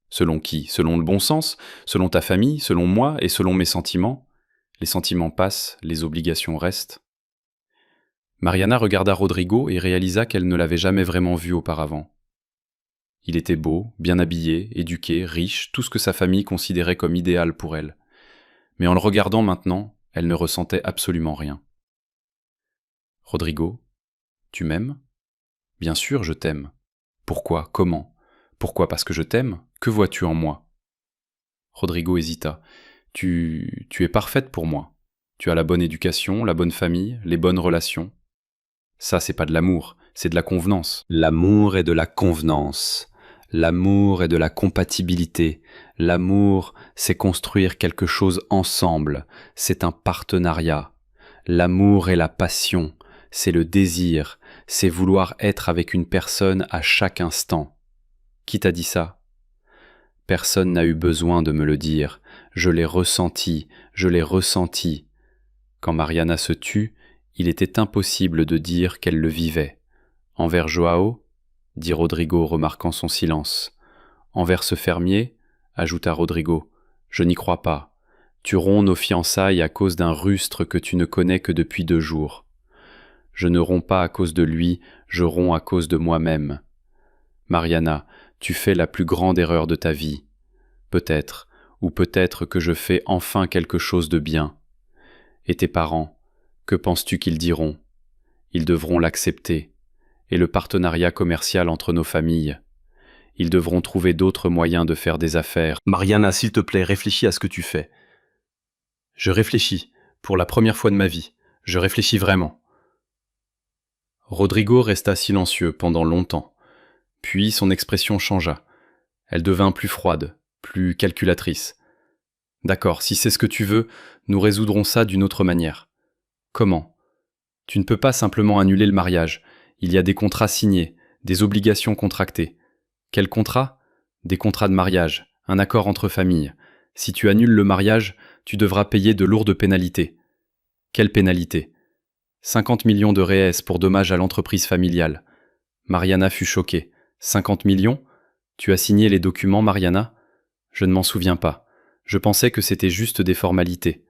Selon qui? Selon le bon sens? Selon ta famille? Selon moi? Et selon mes sentiments? Les sentiments passent, les obligations restent. Mariana regarda Rodrigo et réalisa qu'elle ne l'avait jamais vraiment vu auparavant. Il était beau, bien habillé, éduqué, riche, tout ce que sa famille considérait comme idéal pour elle. Mais en le regardant maintenant, elle ne ressentait absolument rien. Rodrigo, tu m'aimes? Bien sûr, je t'aime. Pourquoi? Comment? Pourquoi? Parce que je t'aime? Que vois-tu en moi? Rodrigo hésita. Tu es parfaite pour moi. Tu as la bonne éducation, la bonne famille, les bonnes relations. Ça, c'est pas de l'amour, c'est de la convenance. L'amour est de la convenance. L'amour est de la compatibilité. L'amour, c'est construire quelque chose ensemble. C'est un partenariat. L'amour est la passion. C'est le désir. C'est vouloir être avec une personne à chaque instant. Qui t'a dit ça? Personne n'a eu besoin de me le dire. Je l'ai ressenti, je l'ai ressenti. Quand Mariana se tut, il était impossible de dire qu'elle le vivait. Envers Joao, dit Rodrigo remarquant son silence. Envers ce fermier, ajouta Rodrigo, je n'y crois pas. Tu romps nos fiançailles à cause d'un rustre que tu ne connais que depuis 2 jours. Je ne romps pas à cause de lui, je romps à cause de moi-même. Mariana, tu fais la plus grande erreur de ta vie. Peut-être, ou peut-être que je fais enfin quelque chose de bien. Et tes parents, que penses-tu qu'ils diront? Ils devront l'accepter. Et le partenariat commercial entre nos familles. Ils devront trouver d'autres moyens de faire des affaires. Mariana, s'il te plaît, réfléchis à ce que tu fais. Je réfléchis, pour la première fois de ma vie. Je réfléchis vraiment. Rodrigo resta silencieux pendant longtemps. Puis son expression changea. Elle devint plus froide, plus calculatrice. D'accord, si c'est ce que tu veux, nous résoudrons ça d'une autre manière. Comment? Tu ne peux pas simplement annuler le mariage. Il y a des contrats signés, des obligations contractées. Quels contrats? Des contrats de mariage, un accord entre familles. Si tu annules le mariage, tu devras payer de lourdes pénalités. Quelles pénalités? 50 millions de reais pour dommages à l'entreprise familiale. Mariana fut choquée. 50 millions? Tu as signé les documents, Mariana? Je ne m'en souviens pas. Je pensais que c'était juste des formalités.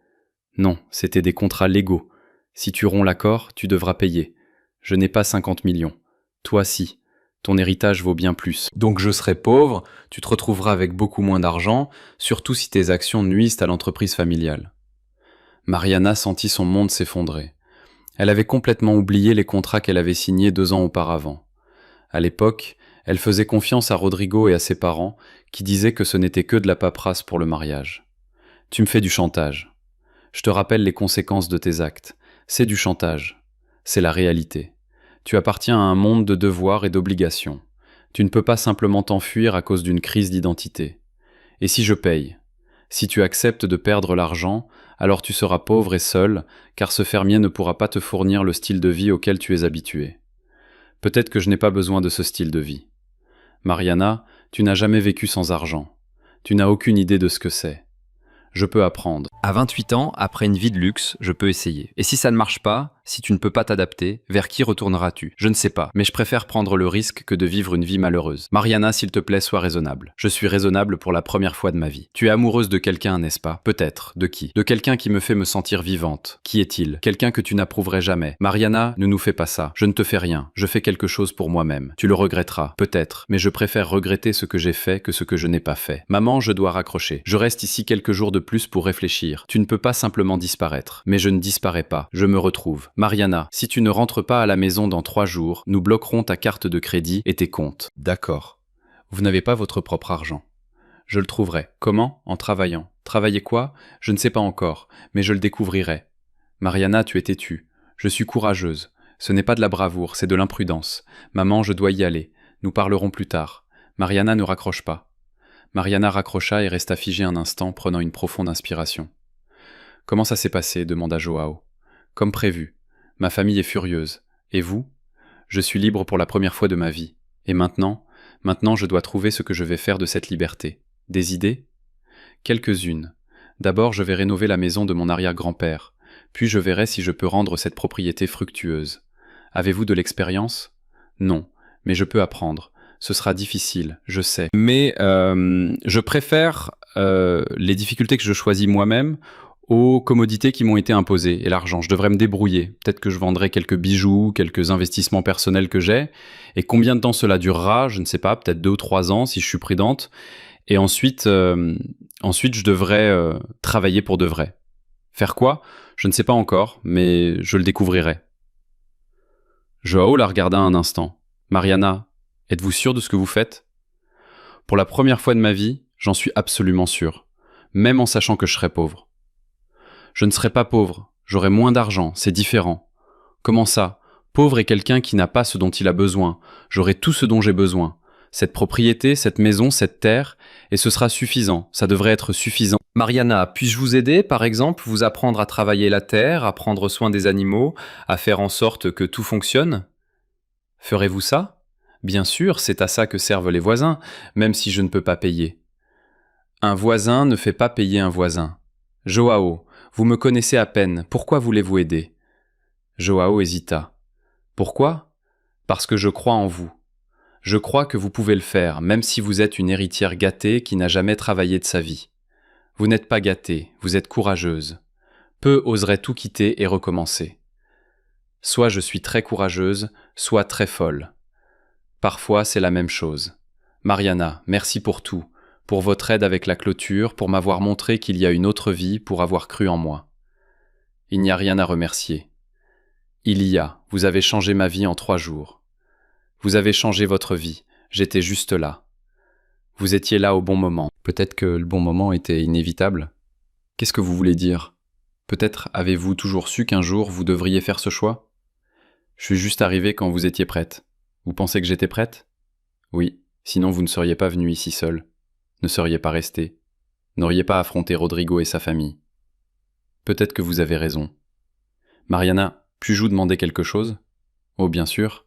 Non, c'était des contrats légaux. Si tu romps l'accord, tu devras payer. Je n'ai pas 50 millions. Toi, si. Ton héritage vaut bien plus. Donc je serai pauvre, tu te retrouveras avec beaucoup moins d'argent, surtout si tes actions nuisent à l'entreprise familiale. Mariana sentit son monde s'effondrer. Elle avait complètement oublié les contrats qu'elle avait signés 2 ans auparavant. À l'époque, elle faisait confiance à Rodrigo et à ses parents, qui disaient que ce n'était que de la paperasse pour le mariage. Tu me fais du chantage. Je te rappelle les conséquences de tes actes. C'est du chantage. C'est la réalité. Tu appartiens à un monde de devoirs et d'obligations. Tu ne peux pas simplement t'enfuir à cause d'une crise d'identité. Et si je paye? Si tu acceptes de perdre l'argent, alors tu seras pauvre et seul, car ce fermier ne pourra pas te fournir le style de vie auquel tu es habitué. Peut-être que je n'ai pas besoin de ce style de vie. Mariana, tu n'as jamais vécu sans argent. Tu n'as aucune idée de ce que c'est. Je peux apprendre. À 28 ans, après une vie de luxe, je peux essayer. Et si ça ne marche pas, si tu ne peux pas t'adapter, vers qui retourneras-tu? Je ne sais pas, mais je préfère prendre le risque que de vivre une vie malheureuse. Mariana, s'il te plaît, sois raisonnable. Je suis raisonnable pour la première fois de ma vie. Tu es amoureuse de quelqu'un, n'est-ce pas? Peut-être. De qui? De quelqu'un qui me fait me sentir vivante. Qui est-il? Quelqu'un que tu n'approuverais jamais. Mariana, ne nous fais pas ça. Je ne te fais rien. Je fais quelque chose pour moi-même. Tu le regretteras. Peut-être. Mais je préfère regretter ce que j'ai fait que ce que je n'ai pas fait. Maman, je dois raccrocher. Je reste ici quelques jours de plus pour réfléchir. Tu ne peux pas simplement disparaître. Mais je ne disparais pas. Je me retrouve. Mariana, si tu ne rentres pas à la maison dans 3 jours, nous bloquerons ta carte de crédit et tes comptes. D'accord. Vous n'avez pas votre propre argent. Je le trouverai. Comment? En travaillant. Travailler quoi? Je ne sais pas encore, mais je le découvrirai. Mariana, tu es têtue. Je suis courageuse. Ce n'est pas de la bravoure, c'est de l'imprudence. Maman, je dois y aller. Nous parlerons plus tard. Mariana ne raccroche pas. Mariana raccrocha et resta figée un instant, prenant une profonde inspiration. « Comment ça s'est passé » demanda Joao. « Comme prévu. Ma famille est furieuse. Et vous ? Je suis libre pour la première fois de ma vie. Et maintenant, je dois trouver ce que je vais faire de cette liberté. Des idées ? Quelques-unes. D'abord, je vais rénover la maison de mon arrière-grand-père. Puis je verrai si je peux rendre cette propriété fructueuse. Avez-vous de l'expérience ? Non, mais je peux apprendre. Ce sera difficile, je sais. Mais je préfère les difficultés que je choisis moi-même aux commodités qui m'ont été imposées. Et l'argent, je devrais me débrouiller. Peut-être que je vendrai quelques bijoux, quelques investissements personnels que j'ai. Et combien de temps cela durera? Je ne sais pas, peut-être 2 ou 3 ans si je suis prudente. Et ensuite je devrais travailler pour de vrai. Faire quoi? Je ne sais pas encore, mais je le découvrirai. Joao la regarda un instant. Mariana, êtes-vous sûre de ce que vous faites? Pour la première fois de ma vie, j'en suis absolument sûr, même en sachant que je serai pauvre. Je ne serai pas pauvre, j'aurai moins d'argent, c'est différent. Comment ça? Pauvre est quelqu'un qui n'a pas ce dont il a besoin, j'aurai tout ce dont j'ai besoin. Cette propriété, cette maison, cette terre, et ce sera suffisant, ça devrait être suffisant. Mariana, puis-je vous aider, par exemple, vous apprendre à travailler la terre, à prendre soin des animaux, à faire en sorte que tout fonctionne? Ferez-vous ça? Bien sûr, c'est à ça que servent les voisins, même si je ne peux pas payer. Un voisin ne fait pas payer un voisin. Joao, vous me connaissez à peine, pourquoi voulez-vous aider? Joao hésita. Pourquoi? Parce que je crois en vous. Je crois que vous pouvez le faire, même si vous êtes une héritière gâtée qui n'a jamais travaillé de sa vie. Vous n'êtes pas gâtée, vous êtes courageuse. Peu oseraient tout quitter et recommencer. Soit je suis très courageuse, soit très folle. Parfois, c'est la même chose. Mariana, merci pour tout, pour votre aide avec la clôture, pour m'avoir montré qu'il y a une autre vie, pour avoir cru en moi. Il n'y a rien à remercier. Il y a, vous avez changé ma vie en 3 jours. Vous avez changé votre vie, j'étais juste là. Vous étiez là au bon moment. Peut-être que le bon moment était inévitable. Qu'est-ce que vous voulez dire? Peut-être avez-vous toujours su qu'un jour vous devriez faire ce choix? Je suis juste arrivé quand vous étiez prête. Vous pensez que j'étais prête? Oui, sinon vous ne seriez pas venu ici seul. Ne seriez pas resté. N'auriez pas affronté Rodrigo et sa famille. Peut-être que vous avez raison. Mariana, puis-je vous demander quelque chose? Oh, bien sûr.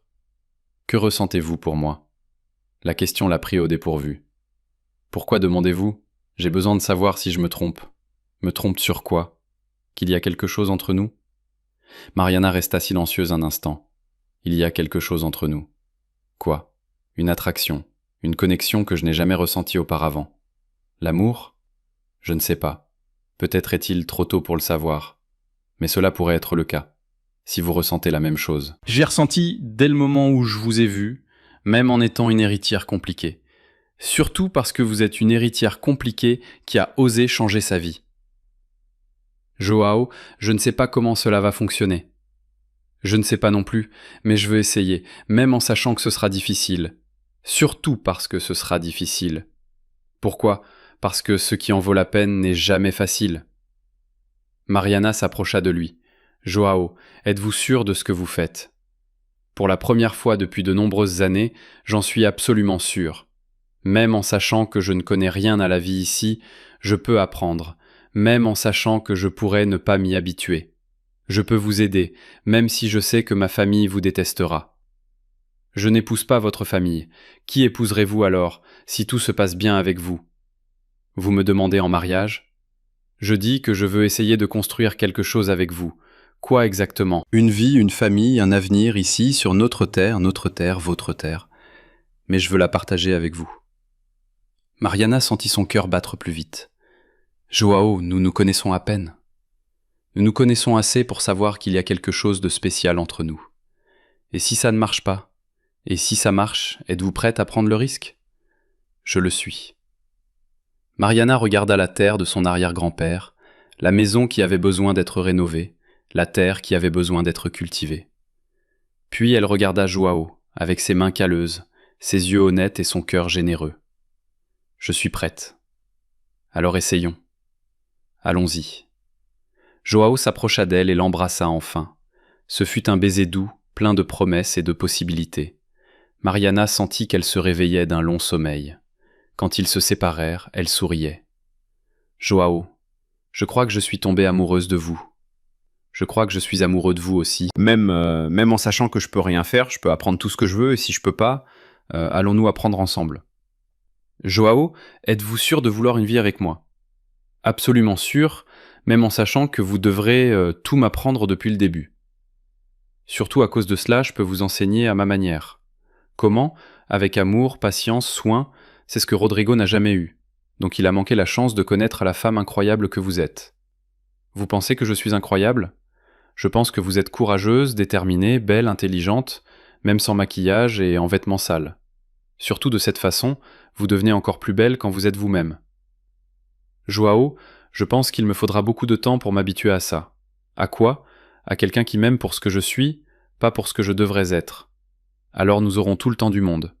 Que ressentez-vous pour moi? La question l'a pris au dépourvu. Pourquoi demandez-vous? J'ai besoin de savoir si je me trompe. Me trompe sur quoi? Qu'il y a quelque chose entre nous? Mariana resta silencieuse un instant. Il y a quelque chose entre nous. Quoi? Une attraction, une connexion que je n'ai jamais ressentie auparavant. L'amour? Je ne sais pas. Peut-être est-il trop tôt pour le savoir. Mais cela pourrait être le cas, si vous ressentez la même chose. J'ai ressenti dès le moment où je vous ai vu, même en étant une héritière compliquée. Surtout parce que vous êtes une héritière compliquée qui a osé changer sa vie. Joao, je ne sais pas comment cela va fonctionner. Je ne sais pas non plus, mais je veux essayer, même en sachant que ce sera difficile. Surtout parce que ce sera difficile. Pourquoi? Parce que ce qui en vaut la peine n'est jamais facile. Mariana s'approcha de lui. « Joao, êtes-vous sûr de ce que vous faites ?» « Pour la première fois depuis de nombreuses années, j'en suis absolument sûr. Même en sachant que je ne connais rien à la vie ici, je peux apprendre, même en sachant que je pourrais ne pas m'y habituer. Je peux vous aider, même si je sais que ma famille vous détestera. Je n'épouse pas votre famille. Qui épouserez-vous alors, si tout se passe bien avec vous? Vous me demandez en mariage? Je dis que je veux essayer de construire quelque chose avec vous. Quoi exactement? Une vie, une famille, un avenir ici, sur notre terre, votre terre. Mais je veux la partager avec vous. » Mariana sentit son cœur battre plus vite. « Joao, nous nous connaissons à peine. Nous nous connaissons assez pour savoir qu'il y a quelque chose de spécial entre nous. Et si ça ne marche pas? Et si ça marche, êtes-vous prête à prendre le risque? » Je le suis. Mariana regarda la terre de son arrière-grand-père, la maison qui avait besoin d'être rénovée, la terre qui avait besoin d'être cultivée. Puis elle regarda Joao, avec ses mains calleuses, ses yeux honnêtes et son cœur généreux. « Je suis prête. Alors essayons. Allons-y. » Joao s'approcha d'elle et l'embrassa enfin. Ce fut un baiser doux, plein de promesses et de possibilités. Mariana sentit qu'elle se réveillait d'un long sommeil. Quand ils se séparèrent, elle souriait. « Joao, je crois que je suis tombée amoureuse de vous. Je crois que je suis amoureux de vous aussi. Même en sachant que je peux rien faire, je peux apprendre tout ce que je veux, et si je peux pas, allons-nous apprendre ensemble. » Joao, êtes-vous sûr de vouloir une vie avec moi? Absolument sûr, même en sachant que vous devrez tout m'apprendre depuis le début. Surtout à cause de cela, je peux vous enseigner à ma manière. Comment? Avec amour, patience, soin, c'est ce que Rodrigo n'a jamais eu. Donc il a manqué la chance de connaître la femme incroyable que vous êtes. Vous pensez que je suis incroyable? Je pense que vous êtes courageuse, déterminée, belle, intelligente, même sans maquillage et en vêtements sales. Surtout de cette façon, vous devenez encore plus belle quand vous êtes vous-même. Joao, je pense qu'il me faudra beaucoup de temps pour m'habituer à ça. À quoi? À quelqu'un qui m'aime pour ce que je suis, pas pour ce que je devrais être. Alors nous aurons tout le temps du monde.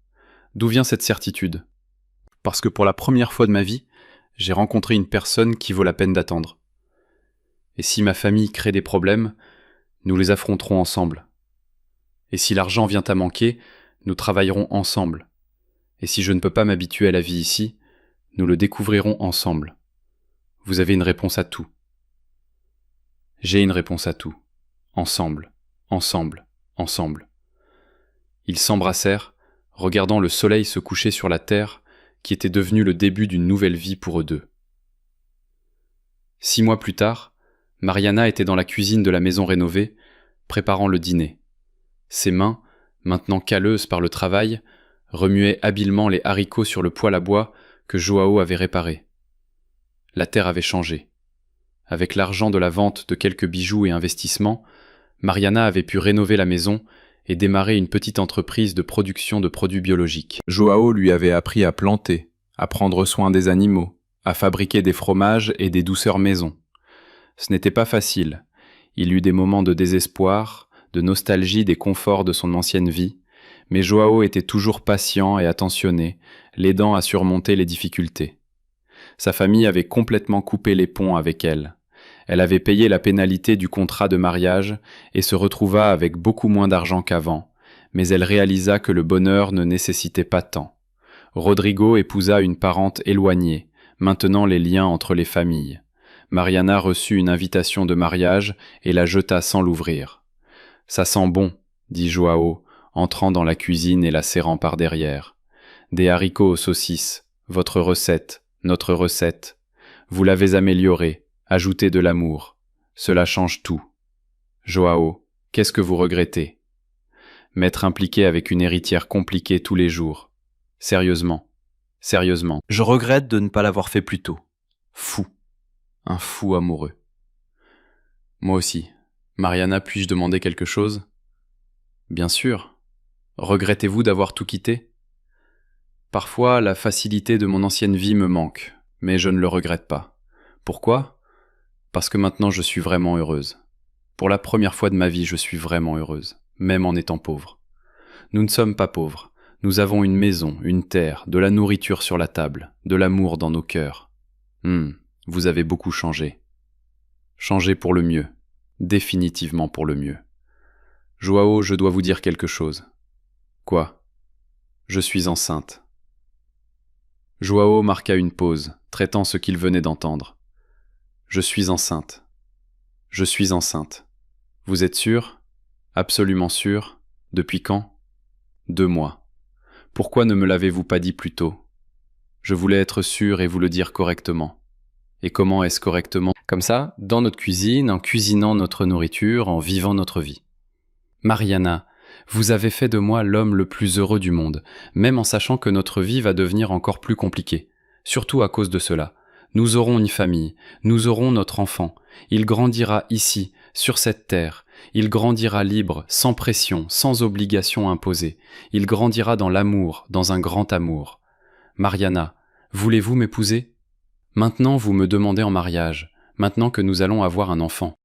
D'où vient cette certitude? Parce que pour la première fois de ma vie, j'ai rencontré une personne qui vaut la peine d'attendre. Et si ma famille crée des problèmes, nous les affronterons ensemble. Et si l'argent vient à manquer, nous travaillerons ensemble. Et si je ne peux pas m'habituer à la vie ici, nous le découvrirons ensemble. Vous avez une réponse à tout. J'ai une réponse à tout. Ensemble, ensemble, ensemble. Ils s'embrassèrent, regardant le soleil se coucher sur la terre, qui était devenue le début d'une nouvelle vie pour eux deux. 6 mois plus tard, Mariana était dans la cuisine de la maison rénovée, préparant le dîner. Ses mains, maintenant calleuses par le travail, remuaient habilement les haricots sur le poêle à bois que Joao avait réparé. La terre avait changé. Avec l'argent de la vente de quelques bijoux et investissements, Mariana avait pu rénover la maison et démarrer une petite entreprise de production de produits biologiques. Joao lui avait appris à planter, à prendre soin des animaux, à fabriquer des fromages et des douceurs maison. Ce n'était pas facile. Il eut des moments de désespoir, de nostalgie des conforts de son ancienne vie, mais Joao était toujours patient et attentionné, l'aidant à surmonter les difficultés. Sa famille avait complètement coupé les ponts avec elle. Elle avait payé la pénalité du contrat de mariage et se retrouva avec beaucoup moins d'argent qu'avant, mais elle réalisa que le bonheur ne nécessitait pas tant. Rodrigo épousa une parente éloignée, maintenant les liens entre les familles. Mariana reçut une invitation de mariage et la jeta sans l'ouvrir. « Ça sent bon, » dit Joao, entrant dans la cuisine et la serrant par derrière. « Des haricots aux saucisses, votre recette, notre recette. Vous l'avez améliorée, ajoutez de l'amour. Cela change tout. Joao, qu'est-ce que vous regrettez? M'être impliqué avec une héritière compliquée tous les jours. Sérieusement, sérieusement. Je regrette de ne pas l'avoir fait plus tôt. Fou. Un fou amoureux. Moi aussi. Mariana, puis-je demander quelque chose? Bien sûr. Regrettez-vous d'avoir tout quitté? Parfois, la facilité de mon ancienne vie me manque, mais je ne le regrette pas. Pourquoi? Parce que maintenant je suis vraiment heureuse. Pour la première fois de ma vie, je suis vraiment heureuse, même en étant pauvre. Nous ne sommes pas pauvres. Nous avons une maison, une terre, de la nourriture sur la table, de l'amour dans nos cœurs. Vous avez beaucoup changé. Changer pour le mieux, définitivement pour le mieux. Joao, je dois vous dire quelque chose. Quoi? Je suis enceinte. Joao marqua une pause, traitant ce qu'il venait d'entendre. Je suis enceinte. Je suis enceinte. Vous êtes sûr? Absolument sûr? Depuis quand? 2 mois. Pourquoi ne me l'avez-vous pas dit plus tôt? Je voulais être sûr et vous le dire correctement. Et comment est-ce correctement? Comme ça, dans notre cuisine, en cuisinant notre nourriture, en vivant notre vie. Mariana, vous avez fait de moi l'homme le plus heureux du monde, même en sachant que notre vie va devenir encore plus compliquée. Surtout à cause de cela. Nous aurons une famille, nous aurons notre enfant. Il grandira ici, sur cette terre. Il grandira libre, sans pression, sans obligation imposée. Il grandira dans l'amour, dans un grand amour. Mariana, voulez-vous m'épouser? Maintenant vous me demandez en mariage, maintenant que nous allons avoir un enfant.